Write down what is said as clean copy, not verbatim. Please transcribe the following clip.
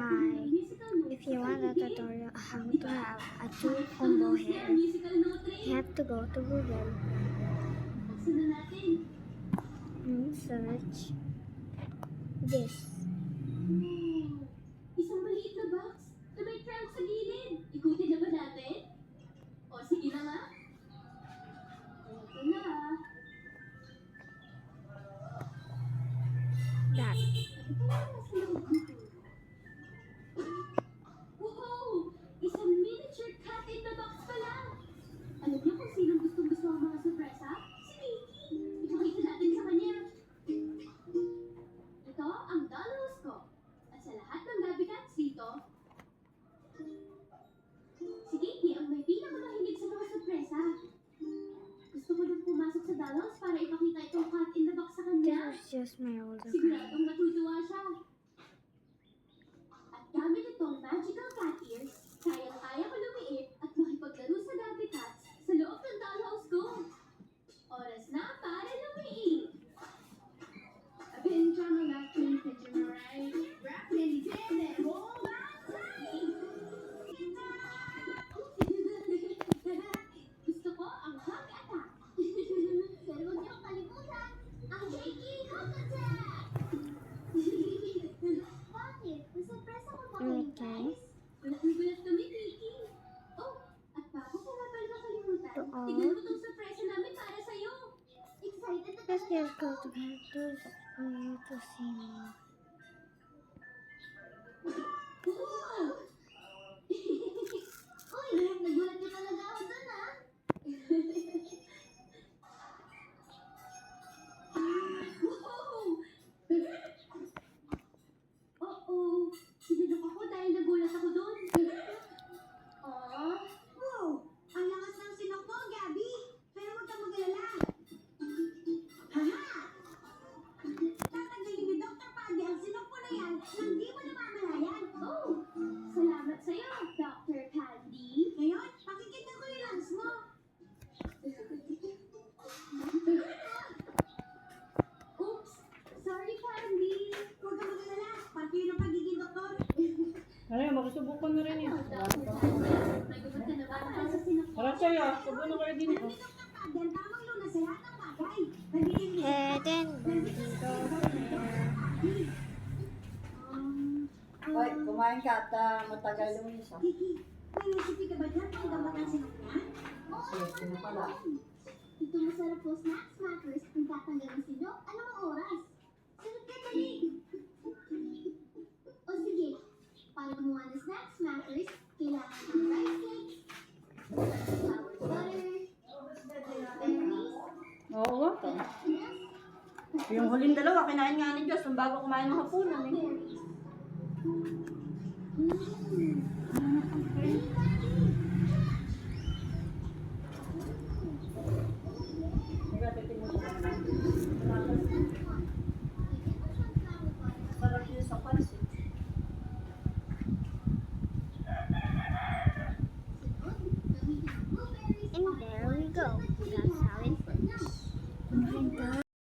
Hi, if you want a tutorial how to have a two combo hair, you have to go to Google and search this. Isang maliit na box na may trunk sa gilid. Ikutin na ba natin? O, sige na nga. Ito na. That. Ano kaya nasa loob dito? Wow! Isang miniature cat in the box pala. Alam niyo kung sino gustong-gusto ang mga sorpresa? Si Mickey! Ipakita natin sa kanya. Ito ang dollhouse ko. At sa lahat ng Gabby Cats dito, si Mickey ang may pinakamahilig sa mga sorpresa. Gusto ko nang pumasok sa dollhouse para ipakita itong cat in the box sa kanya. This is just my older friend. Siguradong natutuwa siya. At gamit itong magical cat ears, kayang-kaya ko lumiit at makipaglaro sa Gabby Cats sa loob ng dollhouse ko. Oras na para lumiit. A pin on the left, pin on the right. Wrap Nelly Jen and hold on tight. Gusto ko ang hug attack. Pero huwag niyong kalimutan ang shaking hug attack. Bakit? Nasurpresa ko ba kayo, guys? Gulat kami, Kiki. Oh, at bago ko nga pala nakalimutan, To all. tignan mo tong surpresa namin para sa'yo. Excited na Let's tayo. just go to characters for you to see more. Wow! Uy, nagulat niyo talaga ako dun, ah. Wow! Oo, sinunok ako dahil nagulat ako dun. Wow! Ang lakas ng sinok mo, Gabby! Pero huwag kang mag-alala. Haha! Tatanggalin ni Dr. Paddy ang sinok mo na yan nang di mo namamalayan. Oh, salamat sa'yo, Dr. Candy. Ngayon, pakikita ko yung lungs mo. Oops, sorry, Candy. Huwag kang mag-alala. Parte yun ang pagiging doktor. Ay, makasubukan na rin yun. Dr. Candy, may gumat ka na ba para sa sinok mo? Tara siya, subo na kayo din. Alam ni Dr. Paddy ang tamang lunas sa lahat ng bagay. Nagiging Head and hair. Hoy, kumain ka at matagal luminis ha. Kiki, may recipe ka ba dyan pang gamot ang sinok niya? Sige, na pala. Ito masarap po snack smackers kung tatanggal ang sinok. Ano ang oras? Sunod ka dali. O sige, para gumawa ng snack smackers, kailangan ng rice cakes, flour butter, berries, Oo nga. yes, Yung huling dalawa, kinain nga ni Diyos, yung bago kumain ng hapunan eh. berries.